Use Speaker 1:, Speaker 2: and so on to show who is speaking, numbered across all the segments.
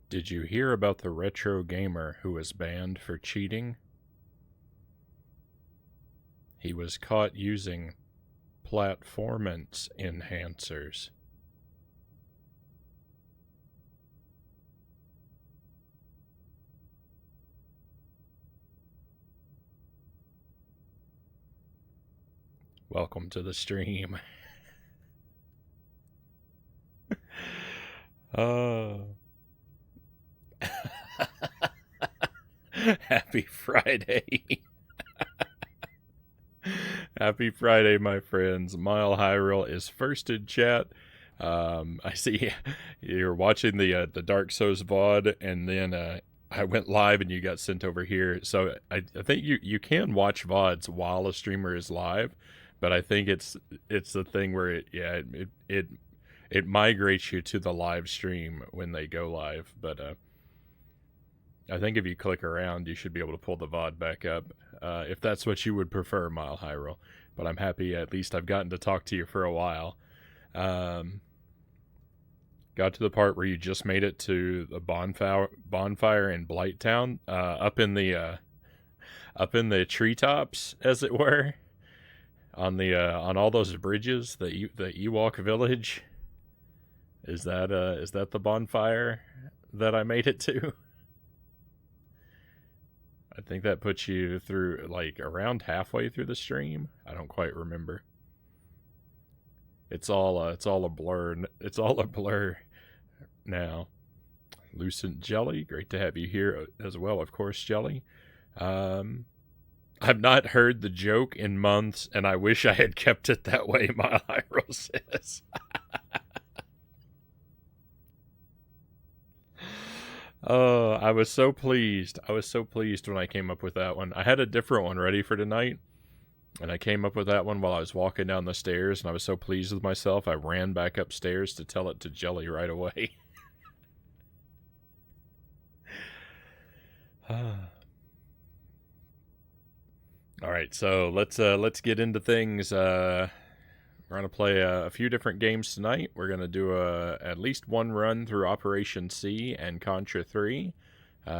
Speaker 1: Did you hear about the retro gamer who was banned for cheating? He was caught using platformance enhancers. Welcome to the stream. Oh. Happy Friday. Happy Friday, my friends. Mile Hyrule is first in chat. I see you're watching the Dark Souls VOD, and then I went live and you got sent over here. So I think you can watch VODs while a streamer is live, but I think it's the thing where it migrates you to the live stream when they go live. But I think if you click around, you should be able to pull the VOD back up, if that's what you would prefer, Mile Hyrule. But I'm happy at least I've gotten to talk to you for a while. Got to the part where you just made it to the bonfire in Blighttown, up in the treetops, as it were, on all those bridges, the Ewok village. Is that the bonfire that I made it to? I think that puts you through like around halfway through the stream. I don't quite remember. It's all a blur. It's all a blur now. Lucent Jelly, great to have you here as well, of course, Jelly. I've not heard the joke in months, and I wish I had kept it that way, Mile Hyrule says. Oh, I was so pleased. I was so pleased when I came up with that one. I had a different one ready for tonight, and I came up with that one while I was walking down the stairs, and I was so pleased with myself, I ran back upstairs to tell it to Jelly right away. All right, so let's get into things. We're gonna play a few different games tonight. We're gonna do at least one run through Operation C and Contra 3,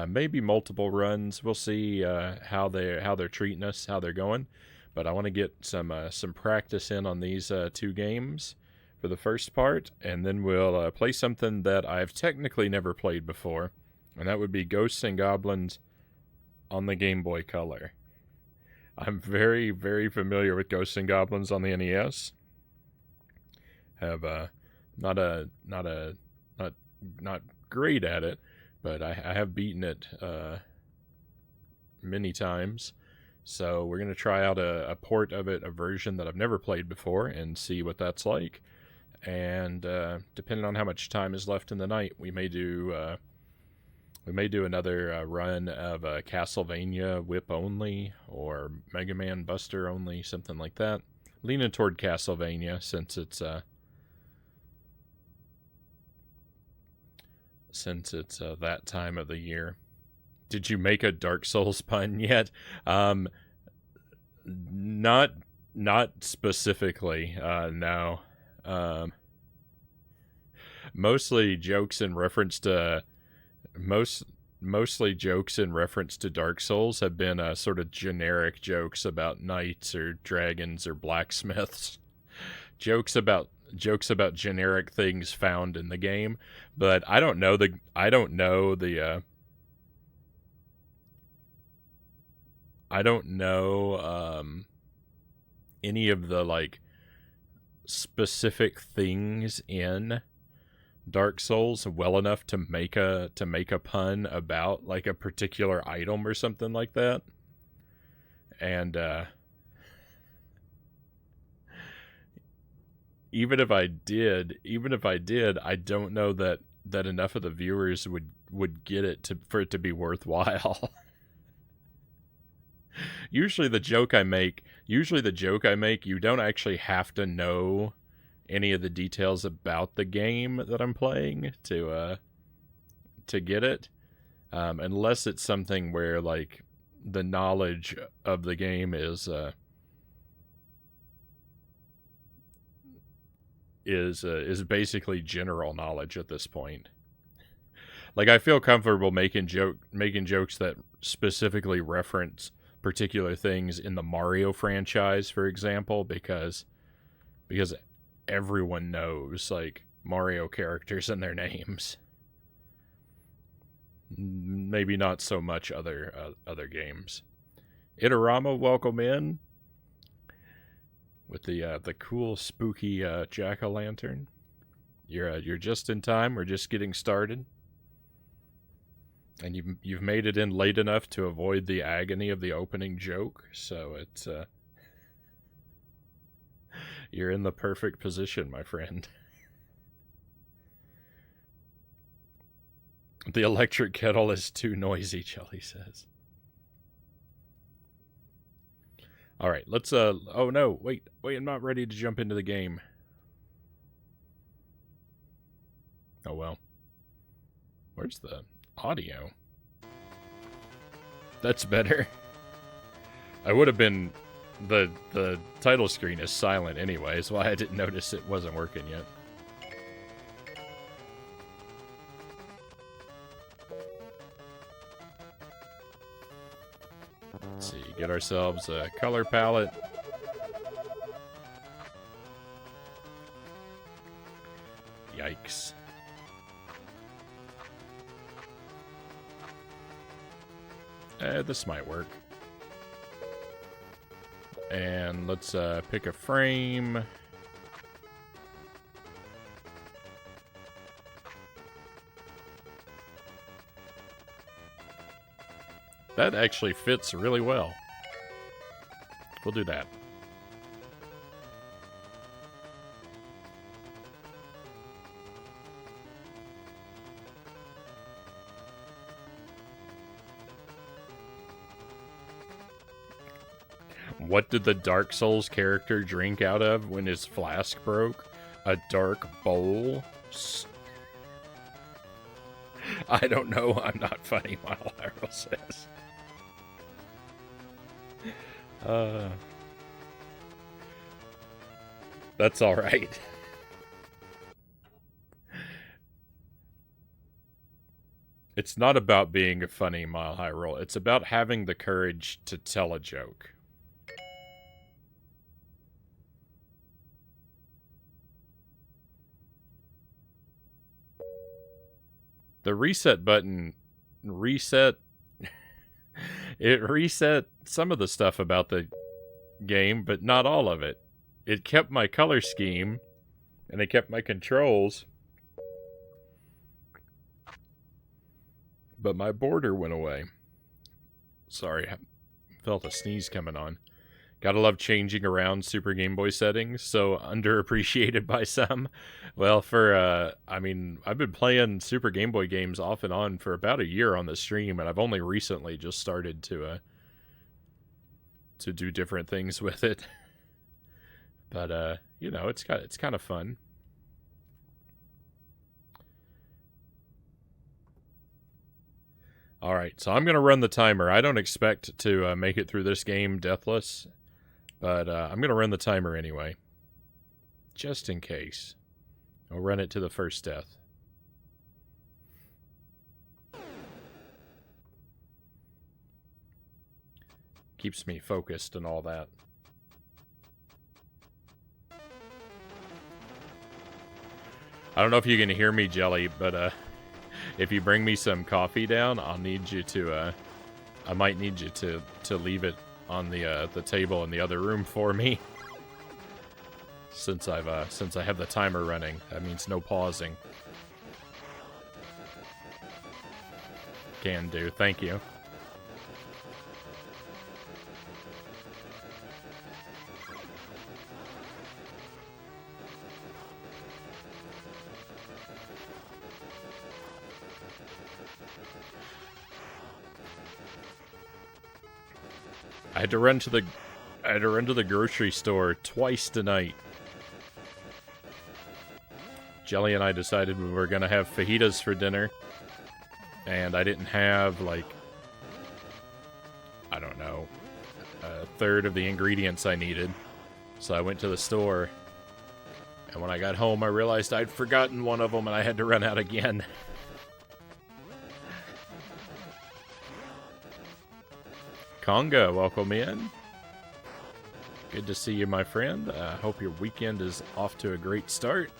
Speaker 1: maybe multiple runs. We'll see how they're treating us, how they're going. But I want to get some practice in on these two games for the first part, and then we'll play something that I've technically never played before, and that would be Ghosts and Goblins on the Game Boy Color. I'm very, very familiar with Ghosts and Goblins on the NES. Have not great at it, but I have beaten it many times. So we're gonna try out a port of it, a version that I've never played before, and see what that's like. And depending on how much time is left in the night, we may do another run of Castlevania Whip only, or Mega Man Buster only, something like that. Leaning toward Castlevania since it's that time of the year. Did you make a Dark Souls pun yet? Not specifically. No. Mostly jokes in reference to mostly jokes in reference to Dark Souls have been sort of generic jokes about knights or dragons or blacksmiths. jokes about generic things found in the game, but I don't know any of the like specific things in Dark Souls well enough to make a pun about like a particular item or something like that. And even if I did, I don't know that enough of the viewers would get it for it to be worthwhile. Usually the joke I make, you don't actually have to know any of the details about the game that I'm playing to get it, unless it's something where like the knowledge of the game is basically general knowledge at this point. Like, I feel comfortable making jokes that specifically reference particular things in the Mario franchise, for example, because everyone knows, like, Mario characters and their names. Maybe not so much other games. Itarama, welcome in with the cool spooky jack-o'-lantern. You're just in time. We're just getting started, and you've made it in late enough to avoid the agony of the opening joke. So it's you're in the perfect position, my friend. The electric kettle is too noisy, Jelly says. All right, let's oh no, wait, I'm not ready to jump into the game. Oh well. Where's the audio? That's better. I would have been the title screen is silent anyway, so I didn't notice it wasn't working yet. Let's see, get ourselves a color palette. Yikes. This might work. And let's pick a frame. That actually fits really well. We'll do that. What did the Dark Souls character drink out of when his flask broke? A dark bowl? I don't know. I'm not funny, Mile Arrow says. That's all right. It's not about being a funny Mile High Roll. It's about having the courage to tell a joke. The reset button it reset some of the stuff about the game, but not all of it. It kept my color scheme, and it kept my controls, but my border went away. Sorry, I felt a sneeze coming on. Gotta love changing around Super Game Boy settings, so underappreciated by some. Well, I mean, I've been playing Super Game Boy games off and on for about a year on the stream, and I've only recently just started to do different things with it. But, you know, it's kind of fun. Alright, so I'm going to run the timer. I don't expect to make it through this game deathless. But I'm going to run the timer anyway. Just in case. I'll run it to the first death. Keeps me focused and all that. I don't know if you can hear me, Jelly, but if you bring me some coffee down, I'll need you to... I might need you to leave it on the table in the other room for me. Since I have the timer running, that means no pausing. Can do. Thank you. I had to run to the grocery store twice tonight. Jelly and I decided we were gonna have fajitas for dinner, and I didn't have, like, I don't know, a third of the ingredients I needed. So I went to the store, and when I got home, I realized I'd forgotten one of them, and I had to run out again. Conga, welcome in. Good to see you, my friend. Hope your weekend is off to a great start.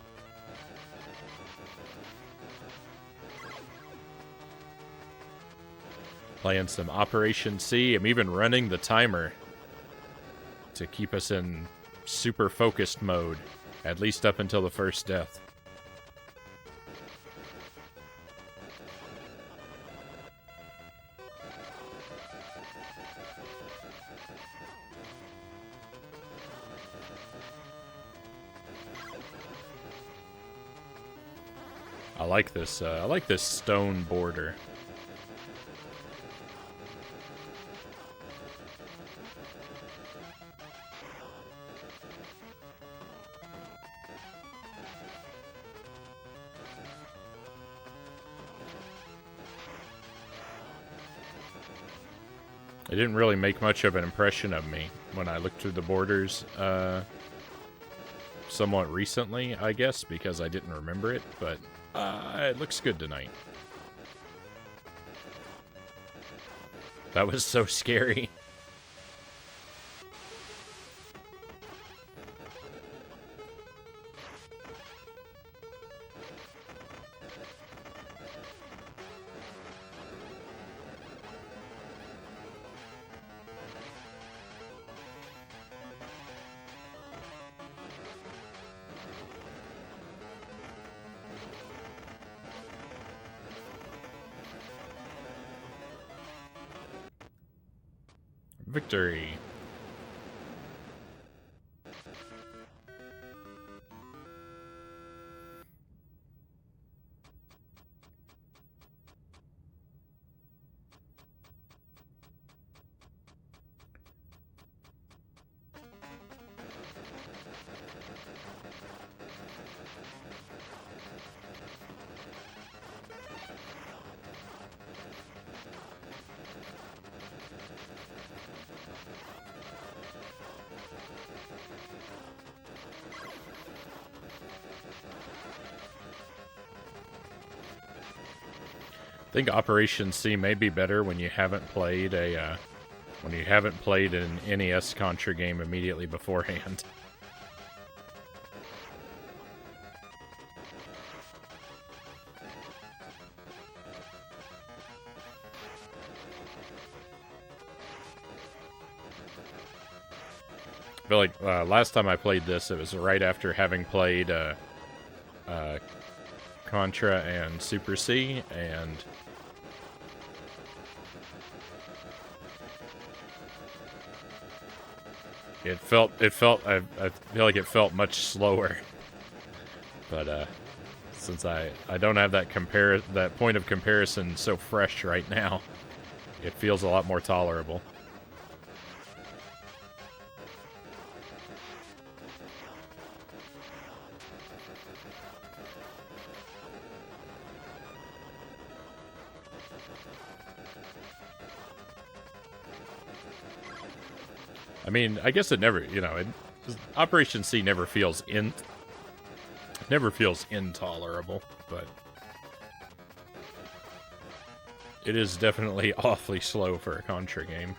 Speaker 1: Playing some Operation C. I'm even running the timer to keep us in super focused mode, at least up until the first death. I like this stone border. It didn't really make much of an impression of me when I looked through the borders somewhat recently, I guess, because I didn't remember it, but it looks good tonight. That was so scary. Victory. I think Operation C may be better when you haven't played an NES Contra game immediately beforehand. I feel like last time I played this, it was right after having played Contra and Super C, and I feel like it felt much slower. But since I don't have that point of comparison so fresh right now, it feels a lot more tolerable. I mean, I guess it never, Operation C never feels intolerable, but it is definitely awfully slow for a Contra game.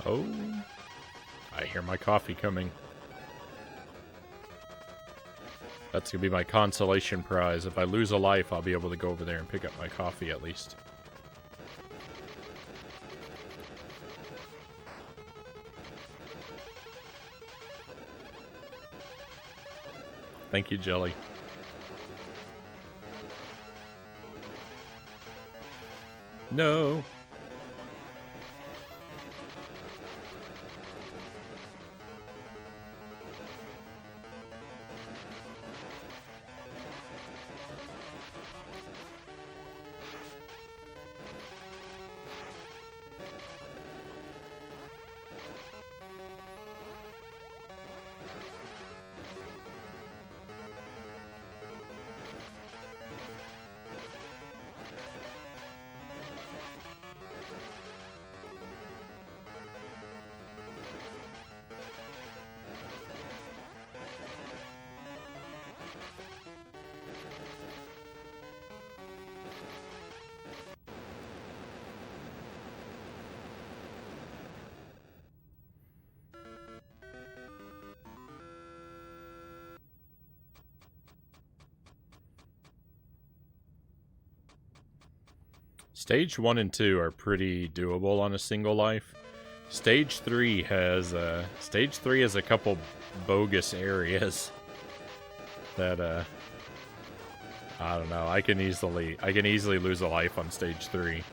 Speaker 1: Oh, I hear my coffee coming. That's gonna be my consolation prize. If I lose a life, I'll be able to go over there and pick up my coffee at least. Thank you, Jelly. No. Stage 1 and 2 are pretty doable on a single life. Stage 3 has a couple bogus areas that I don't know. I can easily lose a life on stage 3.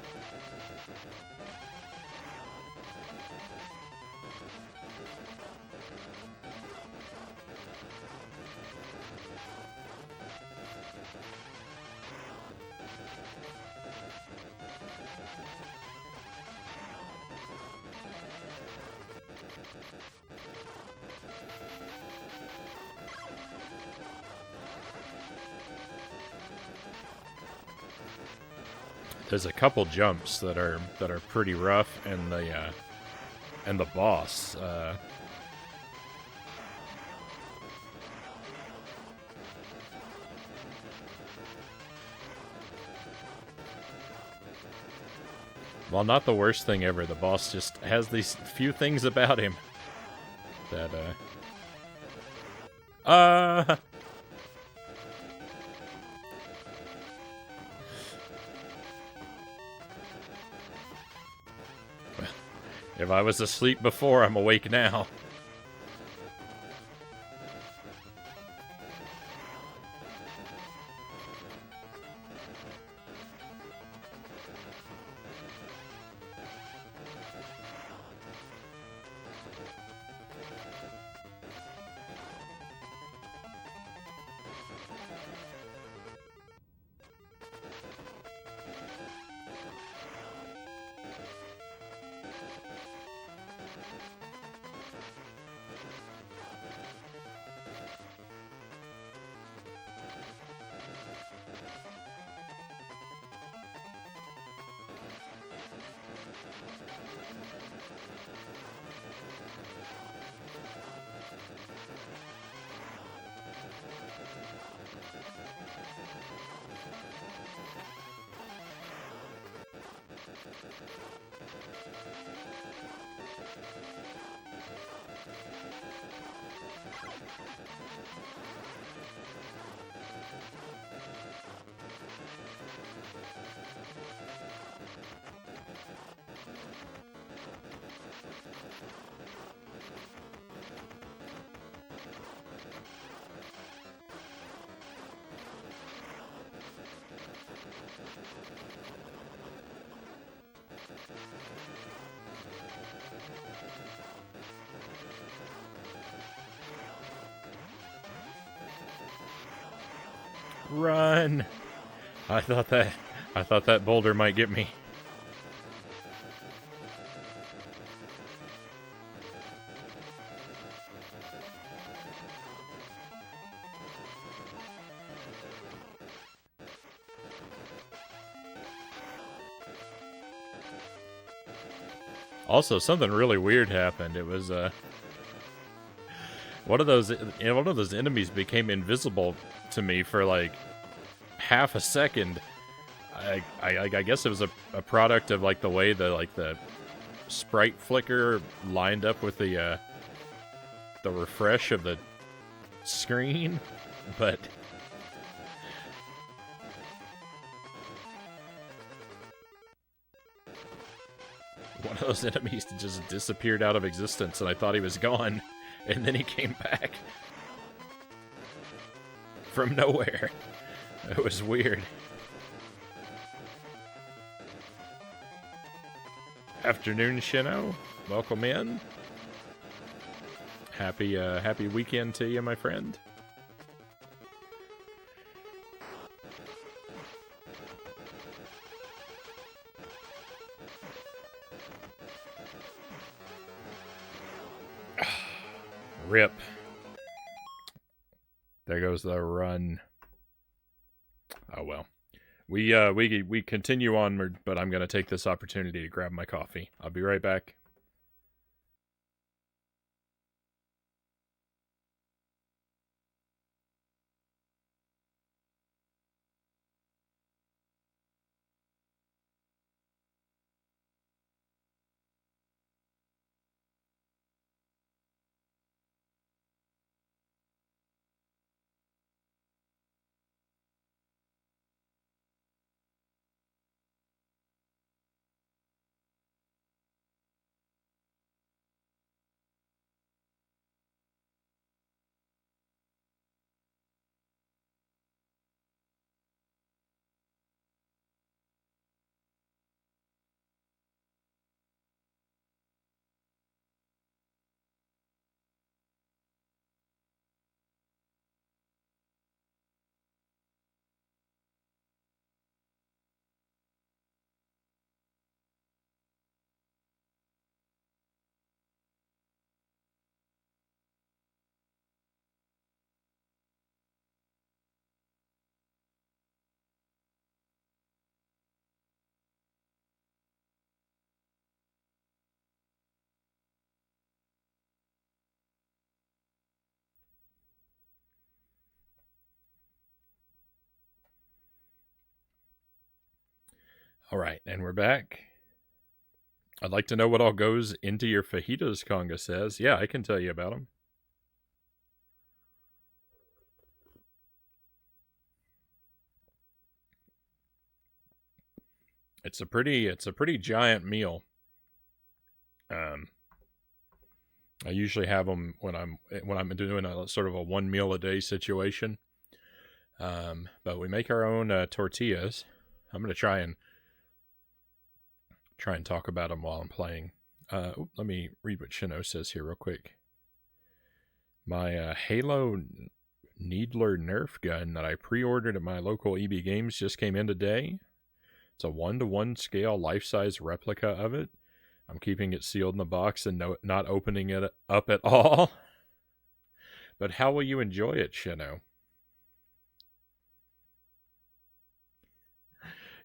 Speaker 1: There's a couple jumps that are pretty rough, and the boss. Well, not the worst thing ever. The boss just has these few things about him that if I was asleep before, I'm awake now. Run! I thought that boulder might get me. Also, something really weird happened. It was one of those enemies became invisible to me for like half a second. I guess it was a product of like the way the sprite flicker lined up with the refresh of the screen, but one of those enemies just disappeared out of existence, and I thought he was gone, and then he came back from nowhere. It was weird. Afternoon, Shino. Welcome in. Happy weekend to you, my friend. Rip. There goes the run. Oh well. We continue onward, but I'm gonna take this opportunity to grab my coffee. I'll be right back. All right, and we're back. I'd like to know what all goes into your fajitas, Conga says. Yeah, I can tell you about them. It's a pretty giant meal. I usually have them when I'm doing a sort of a one meal a day situation. But we make our own tortillas. I'm gonna try and talk about them while I'm playing. Let me read what Shino says here real quick. My Halo Needler Nerf gun that I pre-ordered at my local EB Games just came in today. It's a 1-to-1 scale life-size replica of it. I'm keeping it sealed in the box and not opening it up at all. But how will you enjoy it, Shino?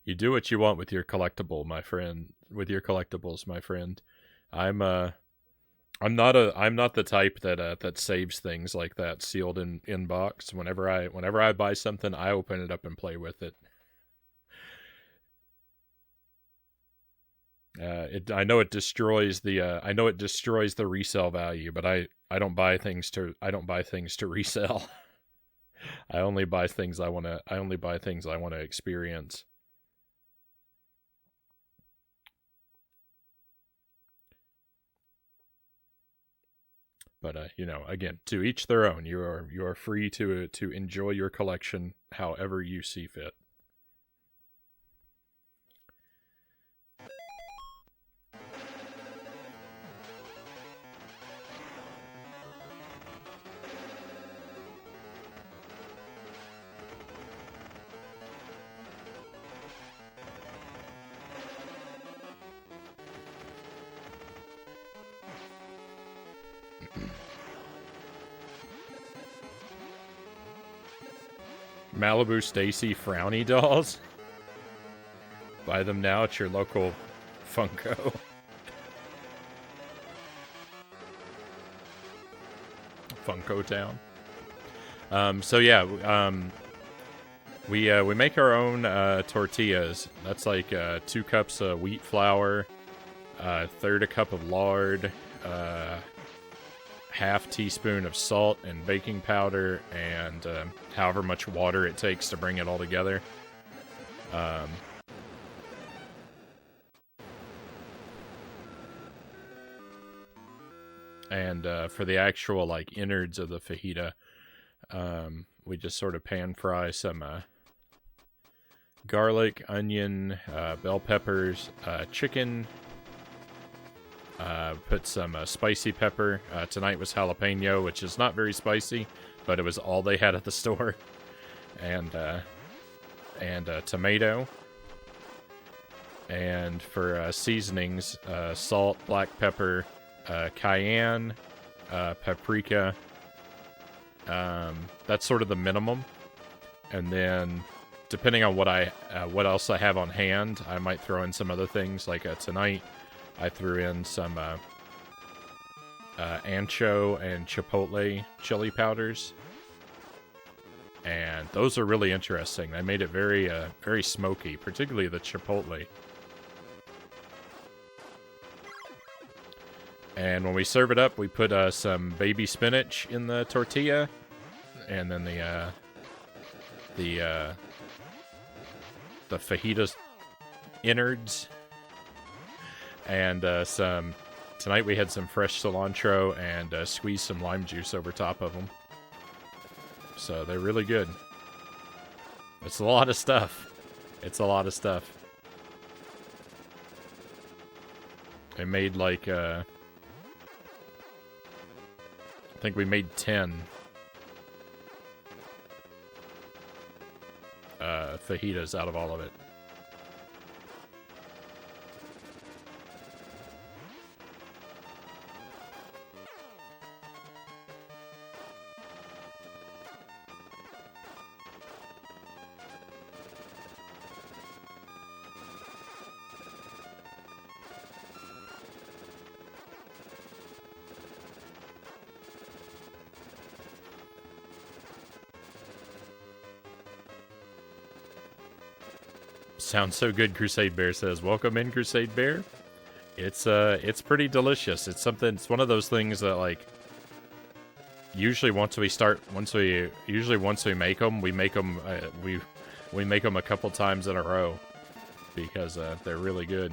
Speaker 1: You do what you want with your collectible, my friend. With your collectibles, my friend. I'm not the type that saves things like that sealed in box. Whenever I buy something, I open it up and play with it. I know it destroys the resale value, but I don't buy things to resell. I only buy things I want to experience. But again, to each their own. You are free to enjoy your collection however you see fit. Malibu Stacy Frownie dolls. Buy them now at your local Funko. Funko Town. So yeah, we make our own tortillas. That's like 2 cups of wheat flour, third a cup of lard, half teaspoon of salt and baking powder, and however much water it takes to bring it all together. And for the actual like innards of the fajita, we just sort of pan fry some garlic, onion, bell peppers, chicken, Put some spicy pepper. Tonight was jalapeno, which is not very spicy, but it was all they had at the store. And tomato. And for seasonings, salt, black pepper, cayenne, paprika. That's sort of the minimum. And then, depending on what else I have on hand, I might throw in some other things. Like tonight, I threw in some ancho and chipotle chili powders, and those are really interesting. They made it very, very smoky, particularly the chipotle. And when we serve it up, we put some baby spinach in the tortilla, and then the fajita innards, and some. Tonight we had some fresh cilantro and squeezed some lime juice over top of them. So they're really good. It's a lot of stuff. It's a lot of stuff. I made like I think we made 10 fajitas out of all of it. Sounds so good, Crusade Bear says. Welcome in, Crusade Bear. It's pretty delicious. It's one of those things that, like, usually once we make them, we make them a couple times in a row because they're really good.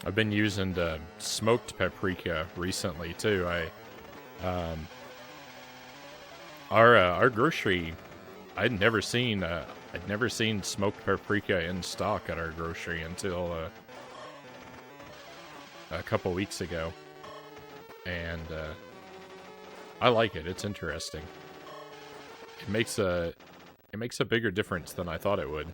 Speaker 1: I've been using smoked paprika recently too. Our grocery, I'd never seen smoked paprika in stock at our grocery until a couple weeks ago, and I like it. It's interesting. It makes a bigger difference than I thought it would.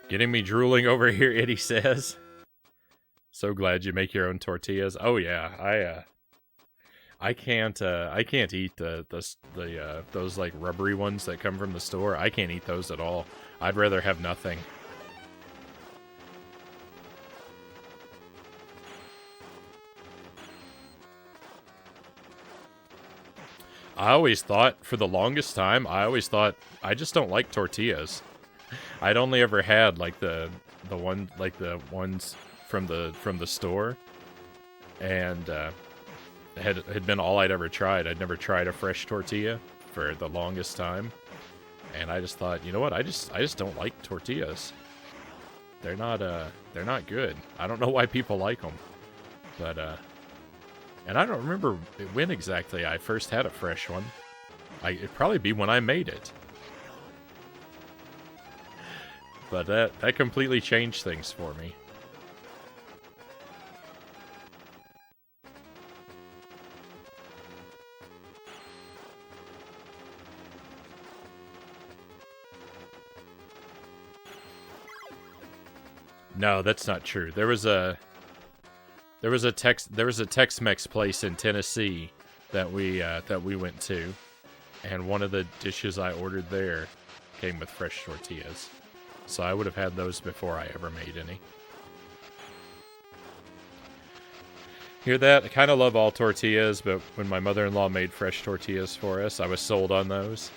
Speaker 1: Getting me drooling over here, Eddie says. So glad you make your own tortillas. Oh yeah, I can't eat those like rubbery ones that come from the store. I can't eat those at all. I'd rather have nothing. For the longest time, I just don't like tortillas. I'd only ever had like the ones from the store, and had been all I'd ever tried. I'd never tried a fresh tortilla for the longest time, and I just thought, you know what? I just don't like tortillas. They're not good. I don't know why people like them, but and I don't remember when exactly I first had a fresh one. It'd probably be when I made it. But that completely changed things for me. No, that's not true. There was a Tex-Mex place in Tennessee that we went to, and one of the dishes I ordered there came with fresh tortillas. So I would have had those before I ever made any. Hear that? I kind of love all tortillas, but when my mother-in-law made fresh tortillas for us, I was sold on those.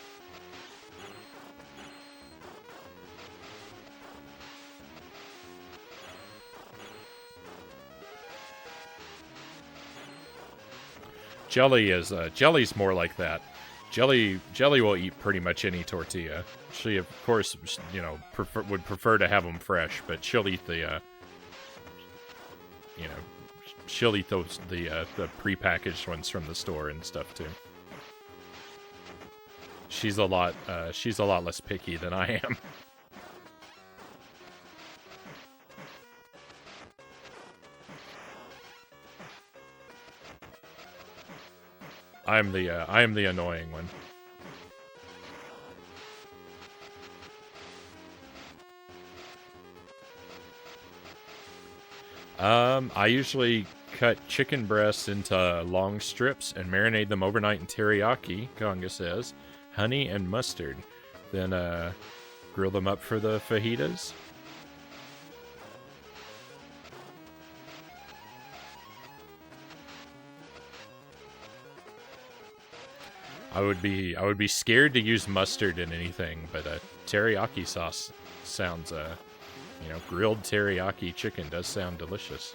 Speaker 1: Jelly's more like that. Jelly will eat pretty much any tortilla. She, of course, you know, would prefer to have them fresh, but she'll eat the, you know, she'll eat those the prepackaged ones from the store and stuff too. She's a lot less picky than I am. I am the annoying one. I usually cut chicken breasts into long strips and marinate them overnight in teriyaki, Conga says, honey and mustard. Then grill them up for the fajitas. I would be scared to use mustard in anything, but teriyaki sauce sounds, you know, grilled teriyaki chicken does sound delicious.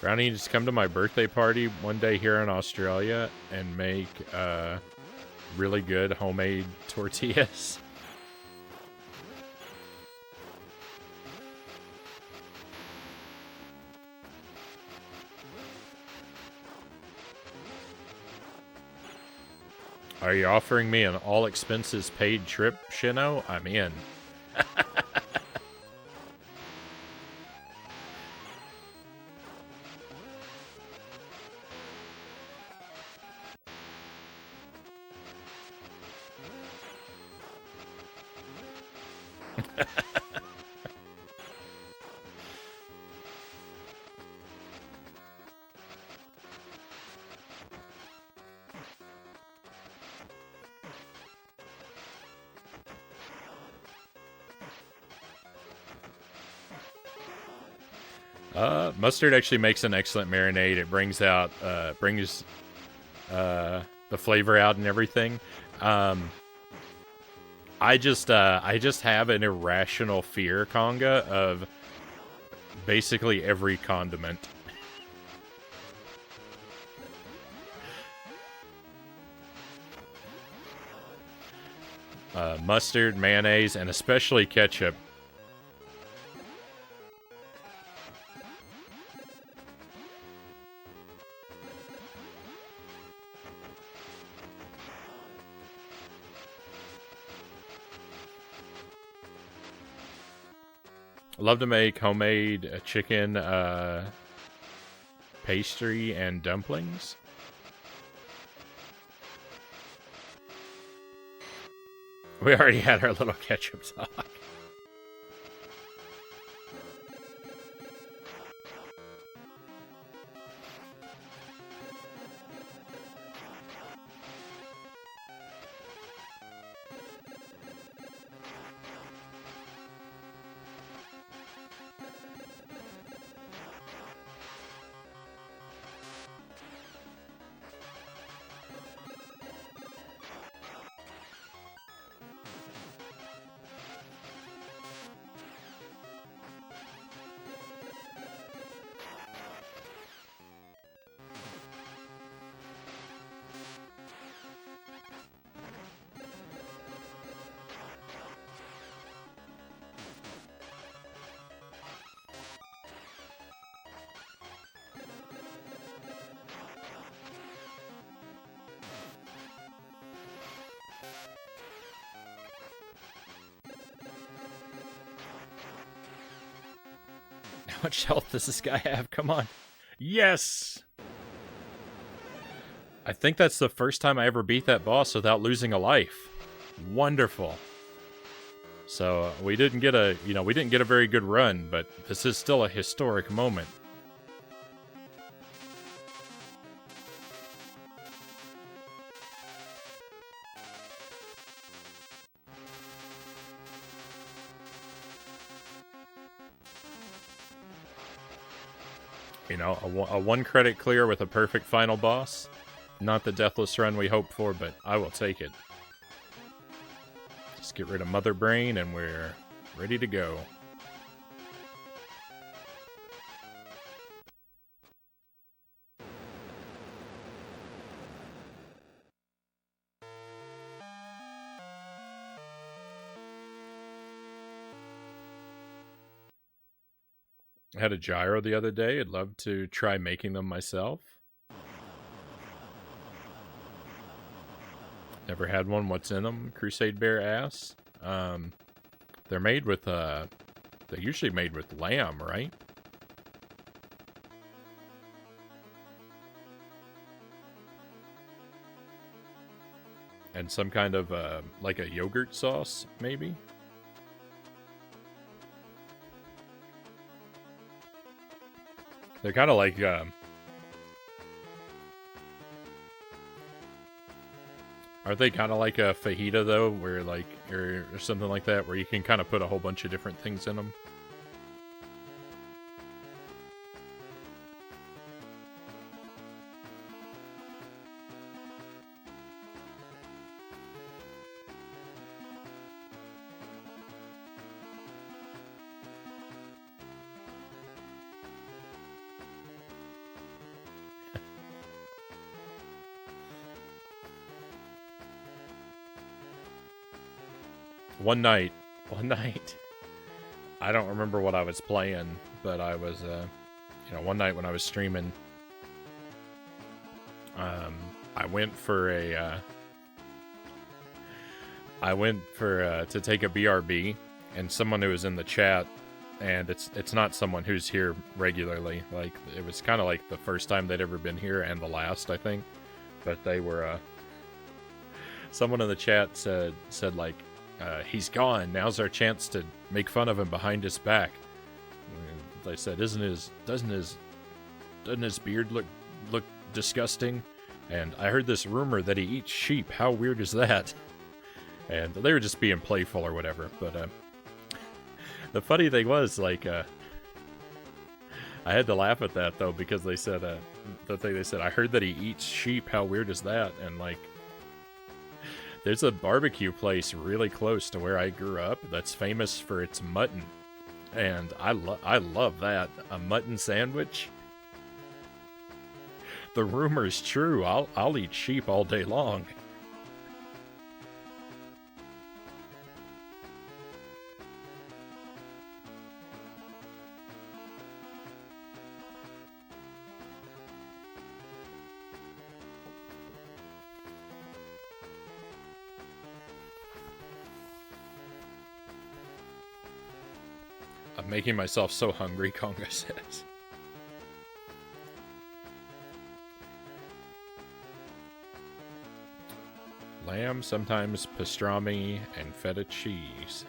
Speaker 1: Frownie, just come to my birthday party one day here in Australia and make really good homemade tortillas. Are you offering me an all-expenses-paid trip, Shino? I'm in. Mustard actually makes an excellent marinade. It brings out, the flavor out and everything. I just have an irrational fear, Conga, of basically every condiment. Mustard, mayonnaise, and especially ketchup. Love to make homemade chicken pastry and dumplings. We already had our little ketchup talk. How much health does this guy have? Come on. Yes! I think that's the first time I ever beat that boss without losing a life. Wonderful. So, we didn't get a, we didn't get a very good run, but this is still a historic moment. You know, a one credit clear with a perfect final boss. Not the deathless run we hoped for, but I will take it. Just get rid of Mother Brain and we're ready to go. I had a gyro the other day. I'd love to try making them myself. Never had one. What's in them? Crusade Bear ass. They're made with they're usually made with lamb, right? And some kind of like a yogurt sauce, maybe. They're kind of like aren't they kind of like a fajita though, where like or something like that, where you can kind of put a whole bunch of different things in them? One night, I don't remember what I was playing, but I was, you know, one night when I was streaming, I went for to take a BRB, and someone who was in the chat, and it's not someone who's here regularly, like, it was kind of like the first time they'd ever been here, and the last, I think, but they were, someone in the chat said like, he's gone. Now's our chance to make fun of him behind his back. And they said, doesn't his beard look disgusting? And I heard this rumor that he eats sheep. How weird is that? And they were just being playful or whatever. But the funny thing was, like, I had to laugh at that though, because they said they said, I heard that he eats sheep. How weird is that? And like, there's a barbecue place really close to where I grew up that's famous for its mutton. And I love that. A mutton sandwich. The rumor's true. I'll eat sheep all day long. I'm making myself so hungry, Conga says. Lamb, sometimes pastrami, and feta cheese.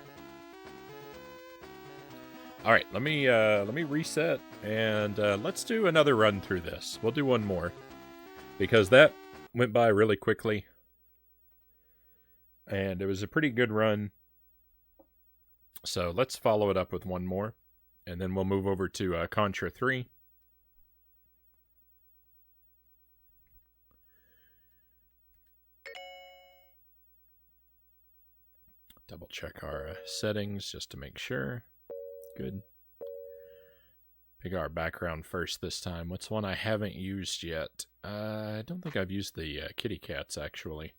Speaker 1: Alright, let me reset, and let's do another run through this. We'll do one more, because that went by really quickly, and it was a pretty good run. So let's follow it up with one more, and then we'll move over to Contra 3. Double check our settings just to make sure. Good. Pick our background first this time. What's one I haven't used yet? I don't think I've used the kitty cats, actually.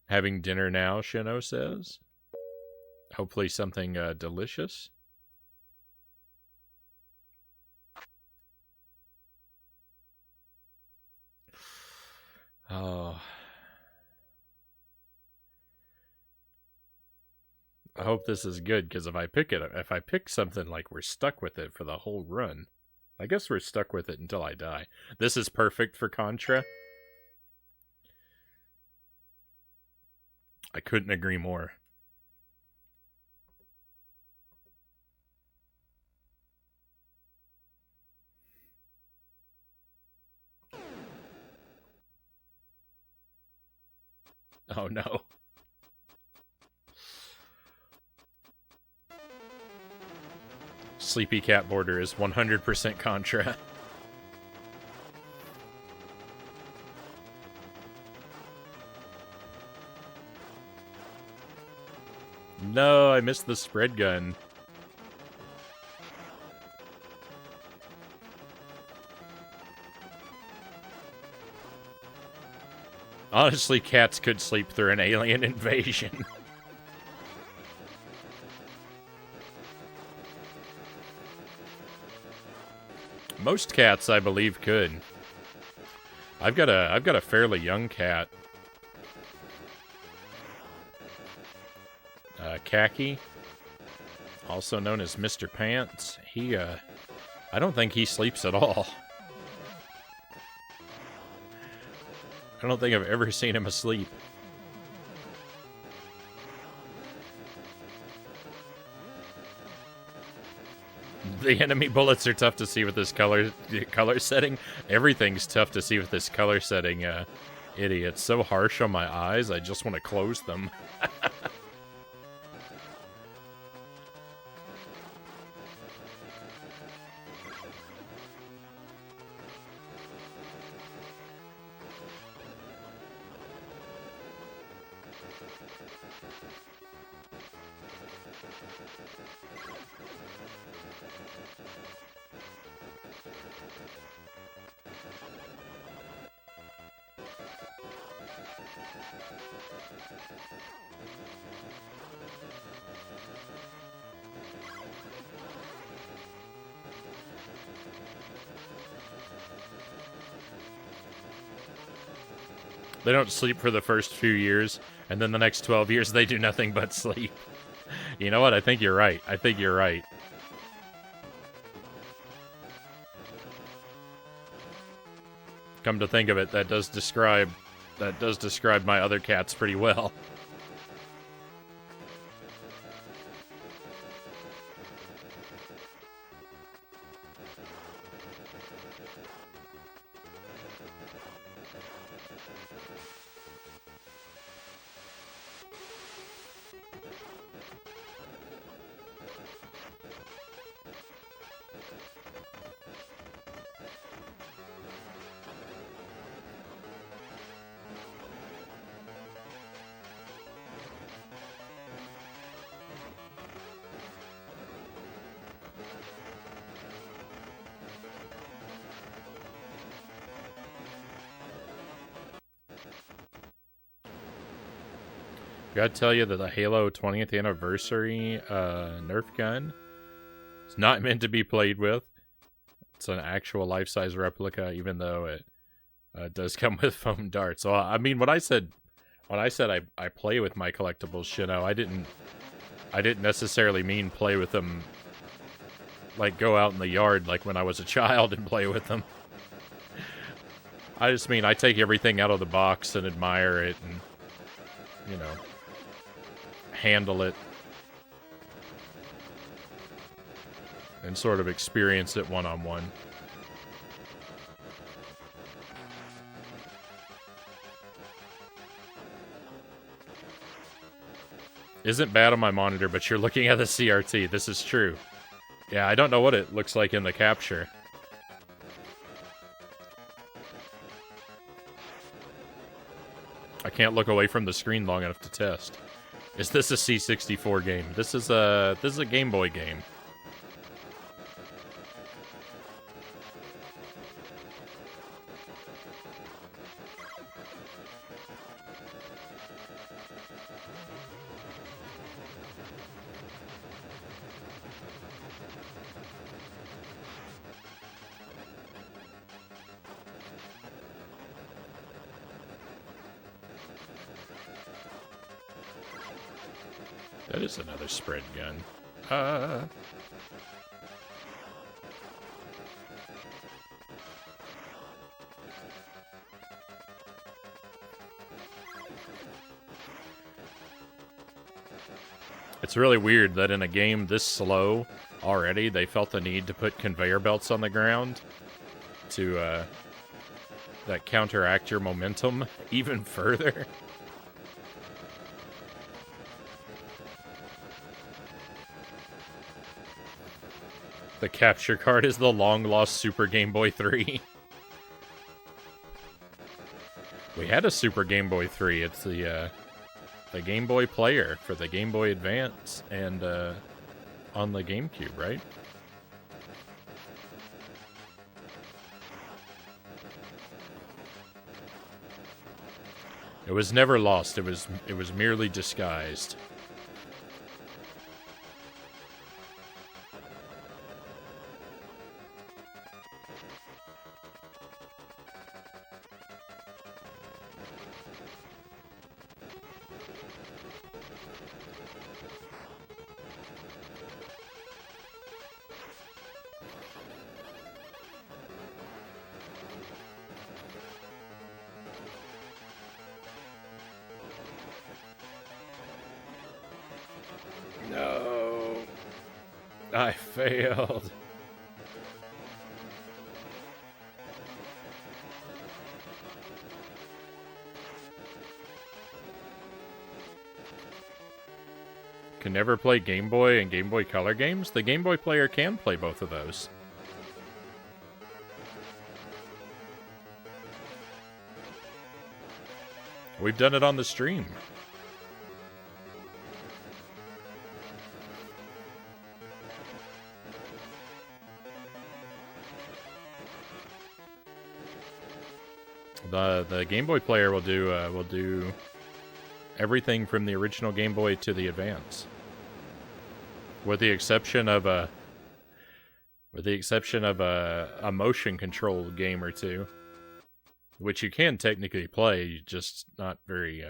Speaker 1: Having dinner now, Shino says. Hopefully something delicious. Oh. I hope this is good, because if I pick something like we're stuck with it for the whole run, I guess we're stuck with it until I die. This is perfect for Contra. I couldn't agree more. Oh no. Sleepy Cat Border is 100% Contra. no, I missed the spread gun. Honestly, cats could sleep through an alien invasion. Most cats, I believe, could. I've got a fairly young cat. Khaki, also known as Mr. Pants. I don't think he sleeps at all. I don't think I've ever seen him asleep. The enemy bullets are tough to see with this color setting. Everything's tough to see with this color setting, idiot. It's so harsh on my eyes, I just want to close them. They don't sleep for the first few years, and then the next 12 years they do nothing but sleep. You know what? I think you're right. I think you're right. Come to think of it, that does describe my other cats pretty well. Gotta tell you that the Halo 20th anniversary Nerf gun is not meant to be played with. It's an actual life-size replica, even though it does come with foam darts. So I mean, when I said I play with my collectibles, you know, I didn't necessarily mean play with them like go out in the yard like when I was a child and play with them. I just mean I take everything out of the box and admire it and, you know, handle it and sort of experience it one-on-one. Isn't bad on my monitor, but you're looking at the CRT. This is true. Yeah, I don't know what it looks like in the capture. I can't look away from the screen long enough to test. Is this a C64 game? This is a Game Boy game. That is another spread gun. It's really weird that in a game this slow already, they felt the need to put conveyor belts on the ground to that counteract your momentum even further. The capture card is the long-lost Super Game Boy 3. We had a Super Game Boy 3. It's the the Game Boy player for the Game Boy Advance and on the GameCube, right? It was never lost. It was merely disguised. No. I failed. Can never play Game Boy and Game Boy Color games? The Game Boy player can play both of those. We've done it on the stream. The Game Boy player will do everything from the original Game Boy to the Advance, with the exception of a motion control game or two, which you can technically play, just not very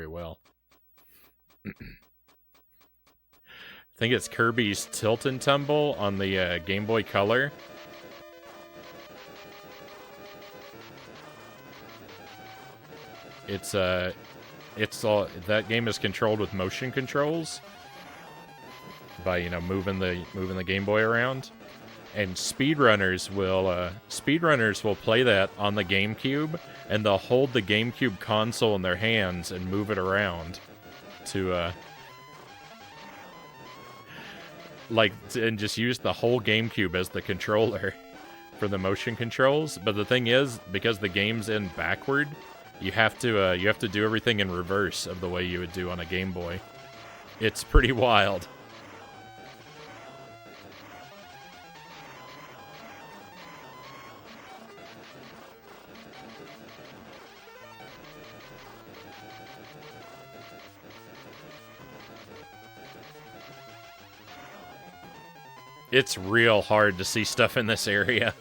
Speaker 1: well. I think it's Kirby's Tilt and Tumble on the Game Boy Color. It's all, that game is controlled with motion controls by, you know, moving the Game Boy around. And speedrunners will play that on the GameCube, and they'll hold the GameCube console in their hands and move it around to and just use the whole GameCube as the controller for the motion controls. But the thing is, because the game's in backward, you have to do everything in reverse of the way you would do on a Game Boy. It's pretty wild. It's real hard to see stuff in this area.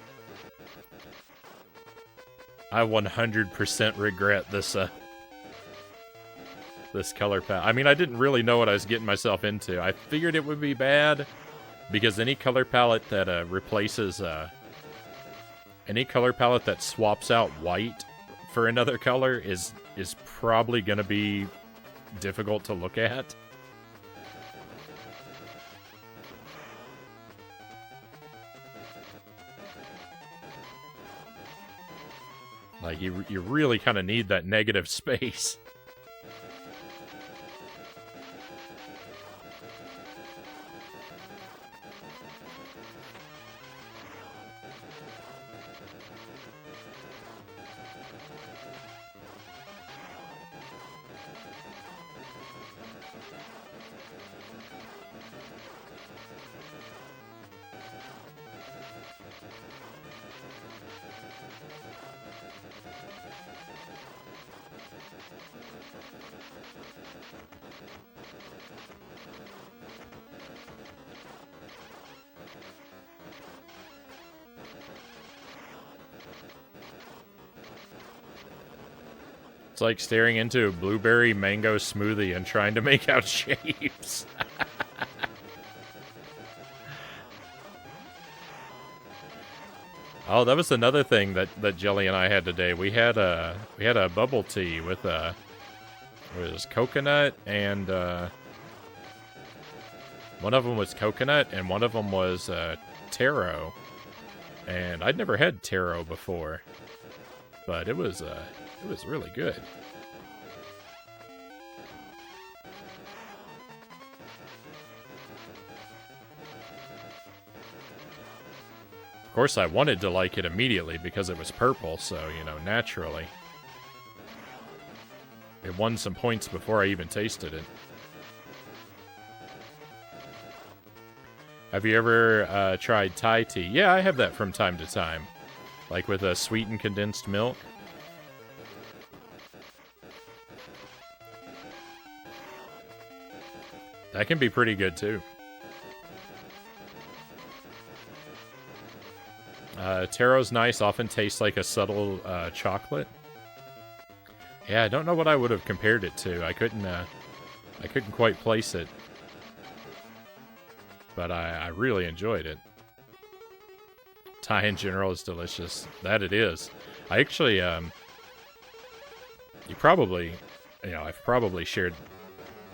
Speaker 1: I 100% regret this this color palette. I mean, I didn't really know what I was getting myself into. I figured it would be bad, because any color palette that replaces any color palette that swaps out white for another color is probably going to be difficult to look at. Like, you really kind of need that negative space. It's like staring into a blueberry mango smoothie and trying to make out shapes. Oh, that was another thing that Jelly and I had today. We had a bubble tea with what was coconut and one of them was coconut and one of them was taro. And I'd never had taro before, but it was really good. Of course, I wanted to like it immediately because it was purple, so, you know, naturally. it won some points before I even tasted it. Have you ever tried Thai tea? Yeah, I have that from time to time. Like with a sweetened condensed milk. That can be pretty good too. Taro's nice, often tastes like a subtle chocolate. Yeah, I don't know what I would have compared it to. I couldn't quite place it. But I really enjoyed it. Thai in general is delicious. That it is. I actually, you probably, I've probably shared,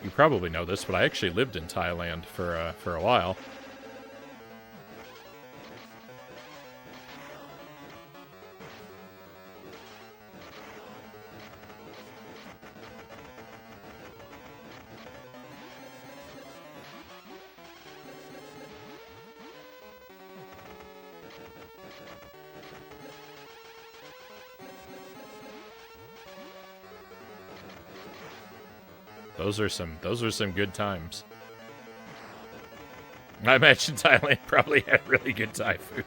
Speaker 1: you probably know this, but I actually lived in Thailand for a while. Those are some good times. I imagine Thailand probably had really good Thai food.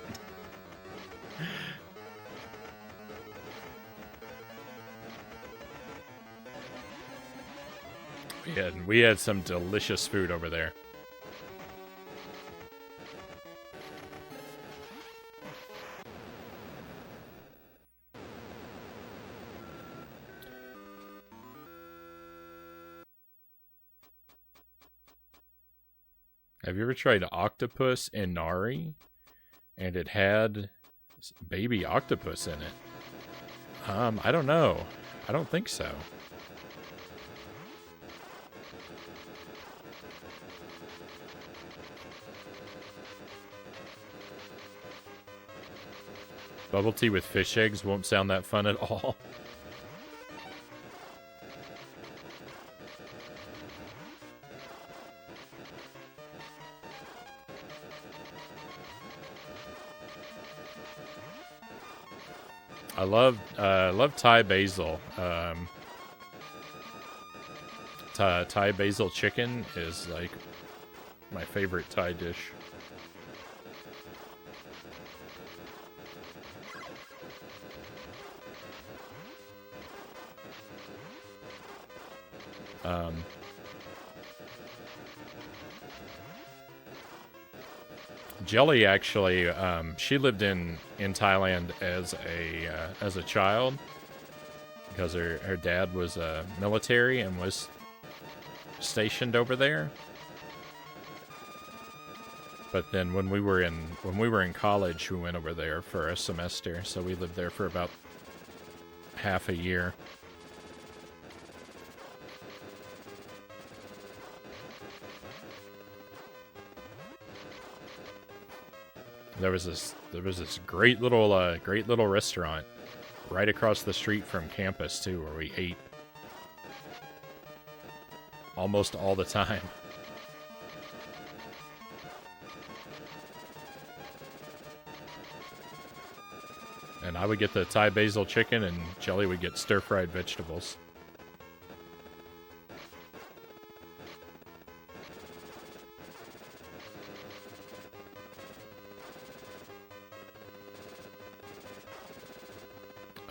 Speaker 1: We had some delicious food over there. Have you ever tried octopus inari? And it had baby octopus in it. I don't know. I don't think so. Bubble tea with fish eggs won't sound that fun at all. I love Thai basil. Thai basil chicken is like my favorite Thai dish. Jelly actually, she lived in Thailand as a child because her dad was military and was stationed over there. But then when we were in college, we went over there for a semester, so we lived there for about half a year. There was this great little restaurant right across the street from campus too, where we ate almost all the time. And I would get the Thai basil chicken, and Jelly would get stir-fried vegetables.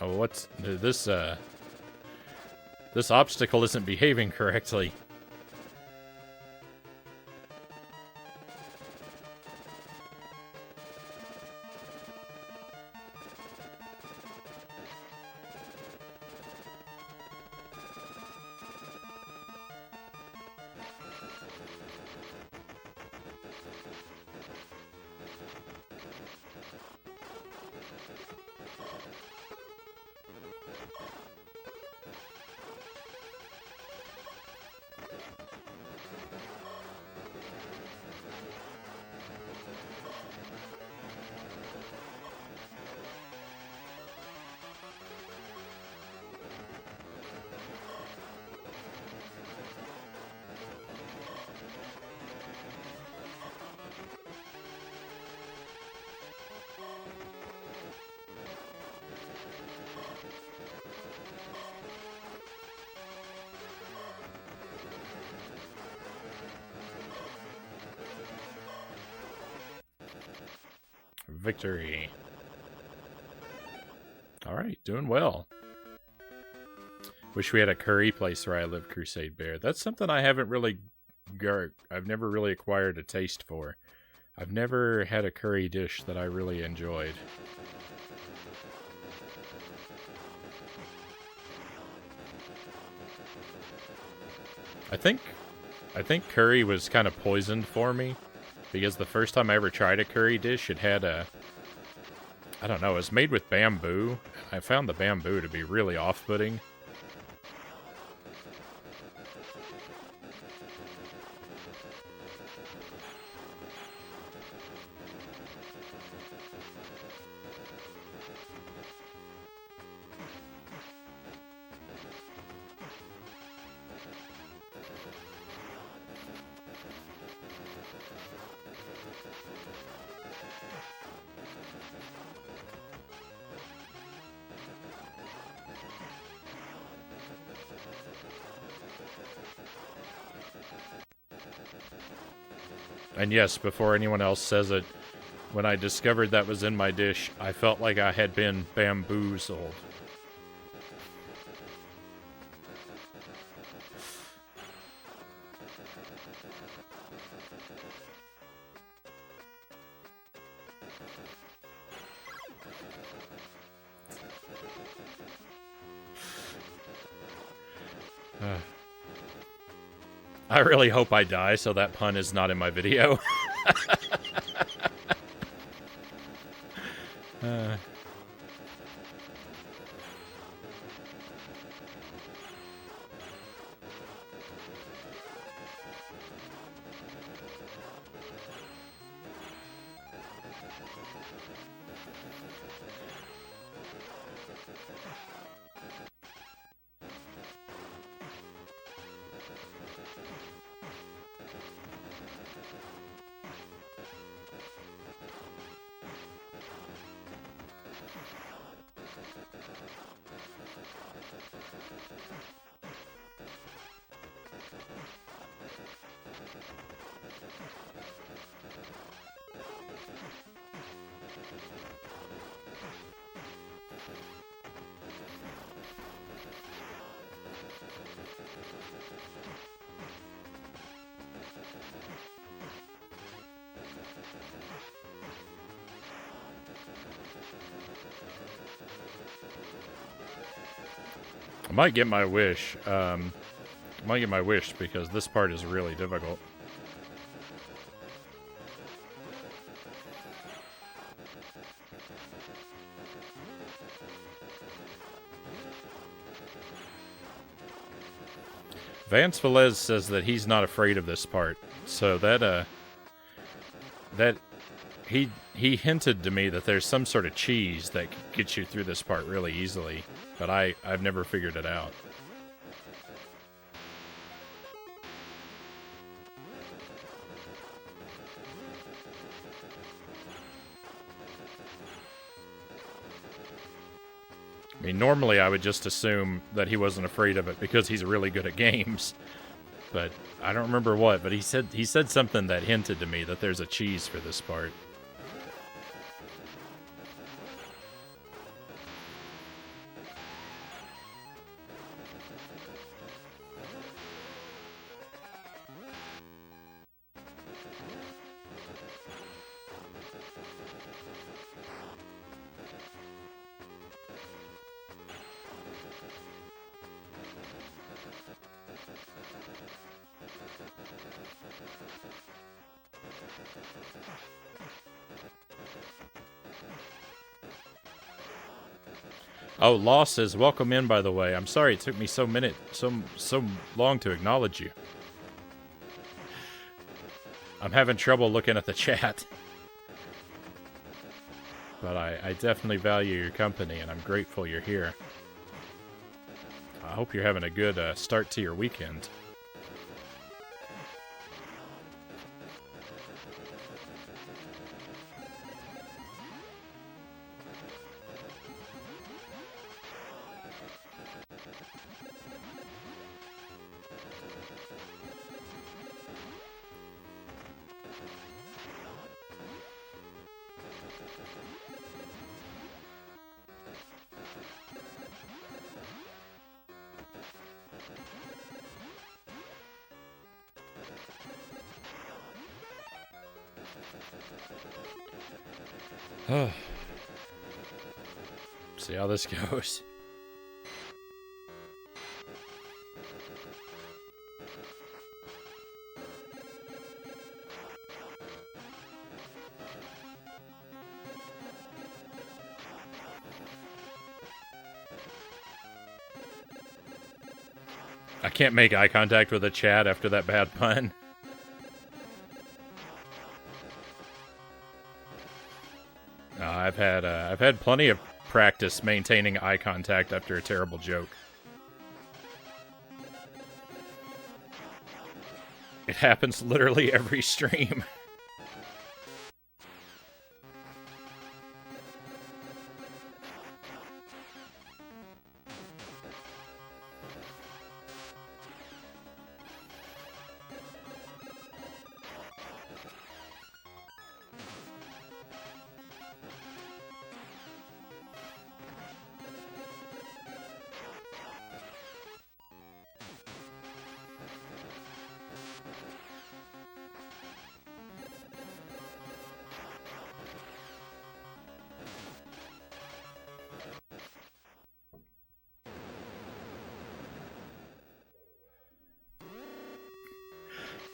Speaker 1: Oh, what's this? This obstacle isn't behaving correctly. victory. All right, doing well. Wish we had a curry place where I live, Crusade Bear. That's something I haven't really... I've never really acquired a taste for. I've never had a curry dish that I really enjoyed. I think curry was kind of poisoned for me, because the first time I ever tried a curry dish, it had a... I don't know, it was made with bamboo. I found the bamboo to be really off-putting. And yes, before anyone else says it, when I discovered that was in my dish, I felt like I had been bamboozled. I really hope I die so that pun is not in my video. I might get my wish. Because this part is really difficult. Vance Velez says that he's not afraid of this part, so that he hinted to me that there's some sort of cheese that gets you through this part really easily, but I've never figured it out. I mean, normally I would just assume that he wasn't afraid of it because he's really good at games. But I don't remember what, but he said something that hinted to me that there's a cheese for this part. Oh, Law says, welcome in, by the way. I'm sorry it took me so long to acknowledge you. I'm having trouble looking at the chat. But I definitely value your company, and I'm grateful you're here. I hope you're having a good start to your weekend. See how this goes. I can't make eye contact with a chat after that bad pun. I've had plenty of practice maintaining eye contact after a terrible joke. It happens literally every stream.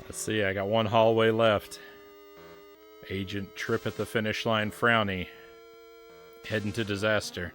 Speaker 1: Let's see, I got one hallway left. Agent trip at the finish line, Frownie. Heading to disaster.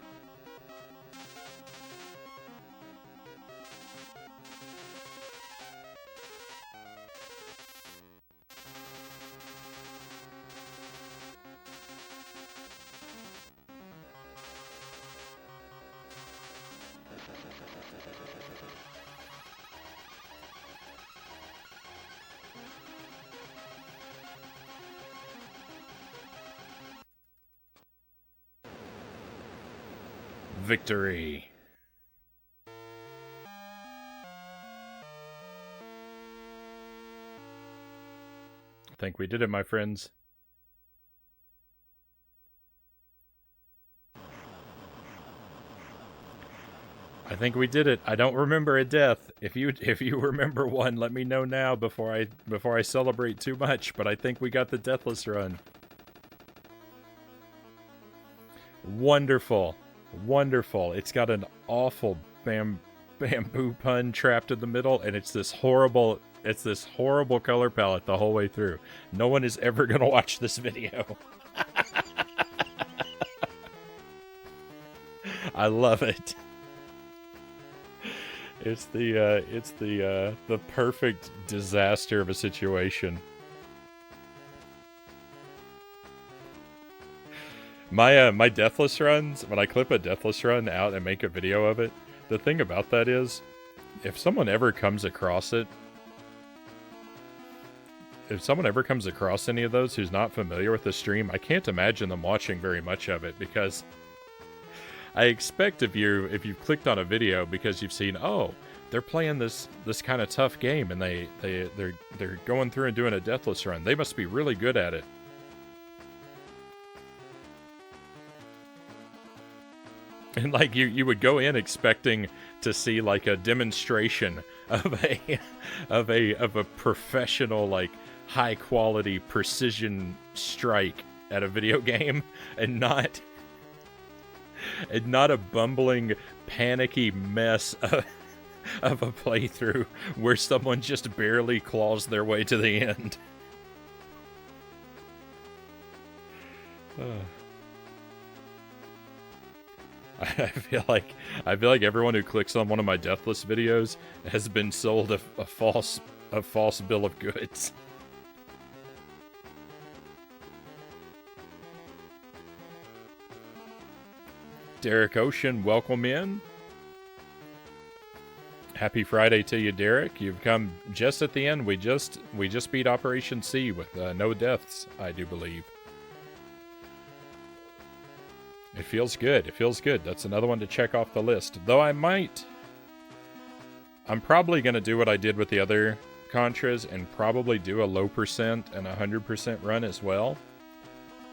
Speaker 1: Victory. I think we did it, my friends. I think we did it. I don't remember a death. If you remember one, let me know now before I celebrate too much, but I think we got the deathless run. Wonderful. Wonderful. It's got an awful bamboo pun trapped in the middle, and it's this horrible color palette the whole way through. No one is ever gonna watch this video. I love it. It's the perfect disaster of a situation. My deathless runs, when I clip a deathless run out and make a video of it, the thing about that is, if someone ever comes across it, if someone ever comes across any of those who's not familiar with the stream, I can't imagine them watching very much of it, because I expect if you've clicked on a video because you've seen, oh, they're playing this kind of tough game and they're going through and doing a deathless run, they must be really good at it. And like you would go in expecting to see like a demonstration of a professional, like, high quality precision strike at a video game, and not a bumbling, panicky mess of a playthrough where someone just barely claws their way to the end. I feel like everyone who clicks on one of my deathless videos has been sold a false bill of goods. Derek Ocean, welcome in. Happy Friday to you, Derek. You've come just at the end. We just beat Operation C with no deaths, I do believe. It feels good. It feels good. That's another one to check off the list. Though I'm probably going to do what I did with the other Contras and probably do a low percent and 100% run as well.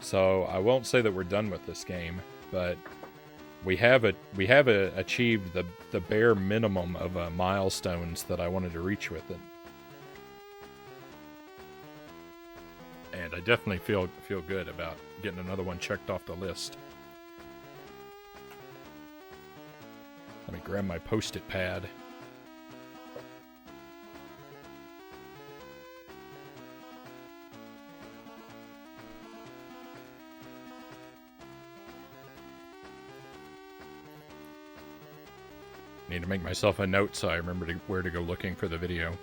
Speaker 1: So I won't say that we're done with this game, but we have achieved the bare minimum of milestones that I wanted to reach with it. And I definitely feel good about getting another one checked off the list. Let me grab my Post-it pad. Need to make myself a note so I remember where to go looking for the video.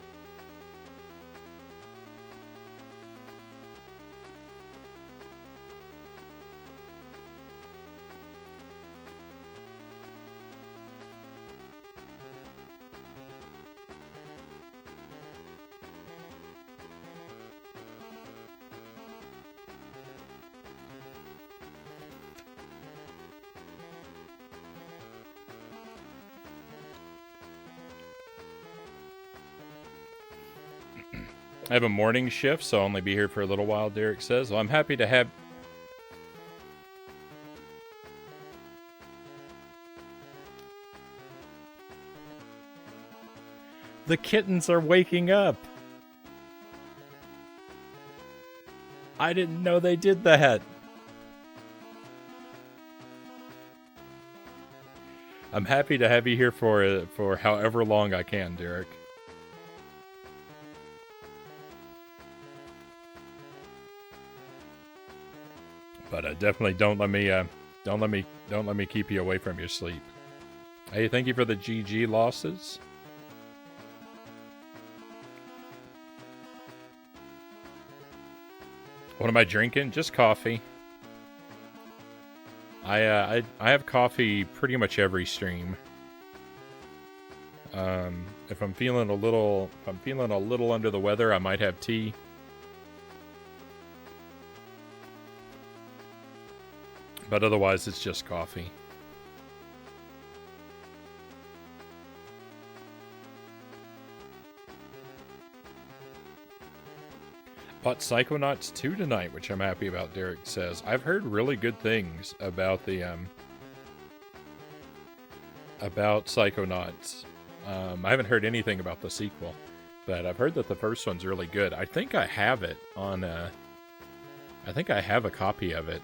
Speaker 1: I have a morning shift, so I'll only be here for a little while, Derek says. Well, I'm happy to have... The kittens are waking up! I didn't know they did that! I'm happy to have you here for however long I can, Derek. But definitely don't let me keep you away from your sleep. Hey, thank you for the GG losses. What am I drinking? Just coffee. I have coffee pretty much every stream. If I'm feeling a little under the weather, I might have tea. But otherwise, it's just coffee. Bought Psychonauts 2 tonight, which I'm happy about, Derek says. I've heard really good things about the, about Psychonauts. I haven't heard anything about the sequel, but I've heard that the first one's really good. I think I have it on, I think I have a copy of it.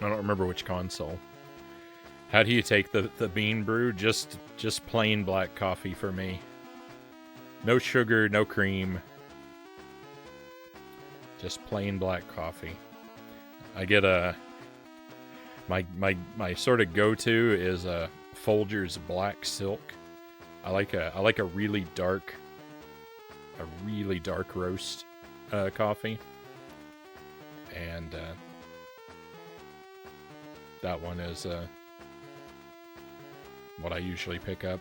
Speaker 1: I don't remember which console. How do you take the bean brew? Just plain black coffee for me. No sugar, no cream. Just plain black coffee. I get my sort of go-to is Folgers Black Silk. I like a really dark roast coffee. And that one is what I usually pick up.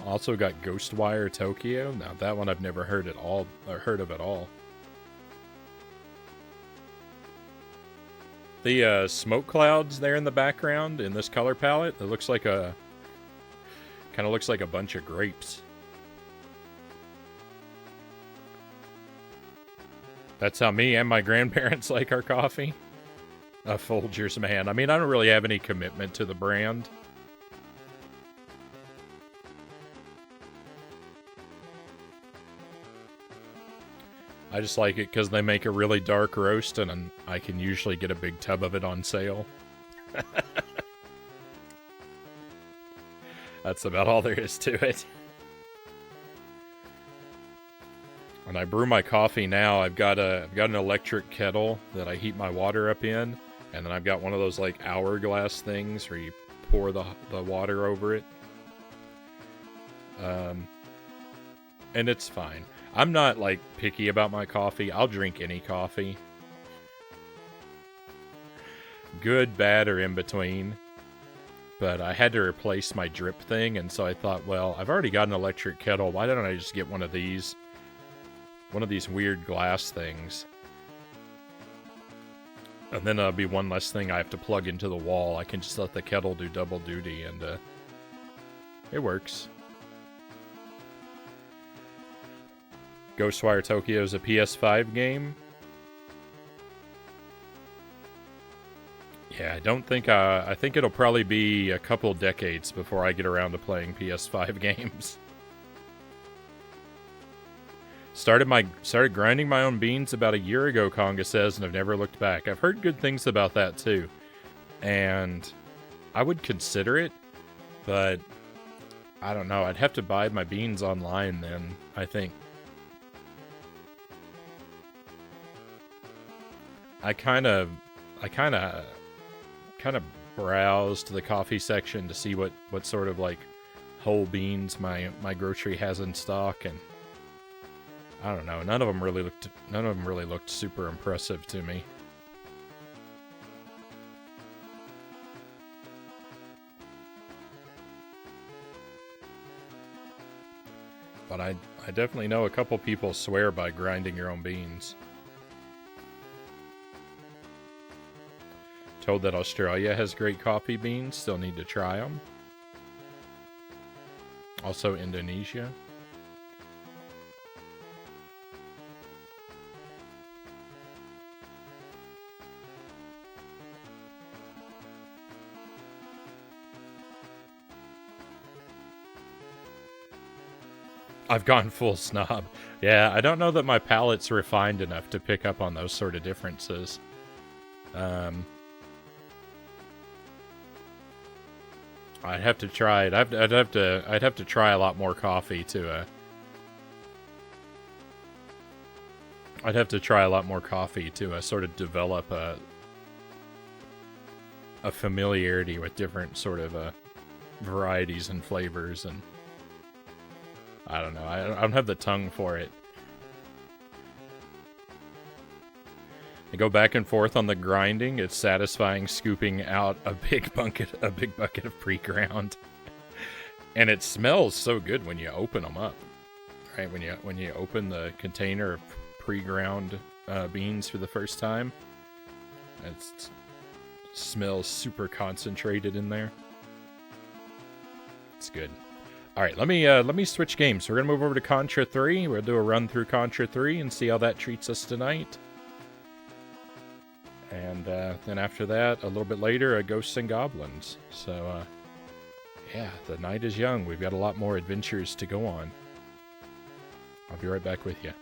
Speaker 1: Also got Ghostwire Tokyo. Now that one I've never heard of at all. The smoke clouds there in the background in this color palette, it looks like kind of looks like a bunch of grapes. That's how me and my grandparents like our coffee. Folgers, man. I mean, I don't really have any commitment to the brand. I just like it because they make a really dark roast, and I can usually get a big tub of it on sale. That's about all there is to it. When I brew my coffee now, I've got an electric kettle that I heat my water up in, and then I've got one of those like hourglass things where you pour the water over it. And it's fine. I'm not, like, picky about my coffee. I'll drink any coffee. Good, bad, or in between. But I had to replace my drip thing, and so I thought, well, I've already got an electric kettle. Why don't I just get one of these weird glass things? And then that'll be one less thing I have to plug into the wall. I can just let the kettle do double duty, and it works. Ghostwire Tokyo is a PS5 game. Yeah, I don't think... I think it'll probably be a couple decades before I get around to playing PS5 games. Started grinding my own beans about a year ago, Conga says, and I've never looked back. I've heard good things about that, too. And I would consider it, but I don't know. I'd have to buy my beans online then, I think. I kind of browsed the coffee section to see what sort of like whole beans my grocery has in stock, and I don't know. None of them really looked super impressive to me. But I definitely know a couple people swear by grinding your own beans. Told that Australia has great coffee beans. Still need to try them. Also Indonesia. I've gone full snob. Yeah, I don't know that my palate's refined enough to pick up on those sort of differences. I'd have to try it. I'd have to try a lot more coffee to I'd have to try a lot more coffee to sort of develop a familiarity with different sort of varieties and flavors, and I don't know. I don't have the tongue for it. I go back and forth on the grinding. It's satisfying scooping out a big bucket of pre-ground, and it smells so good when you open them up. Right, when you open the container of pre-ground beans for the first time, it smells super concentrated in there. It's good. All right, let me switch games. We're gonna move over to Contra 3. We'll do a run through Contra 3 and see how that treats us tonight. And then after that, a little bit later, Ghosts and Goblins. So, yeah, the night is young. We've got a lot more adventures to go on. I'll be right back with you.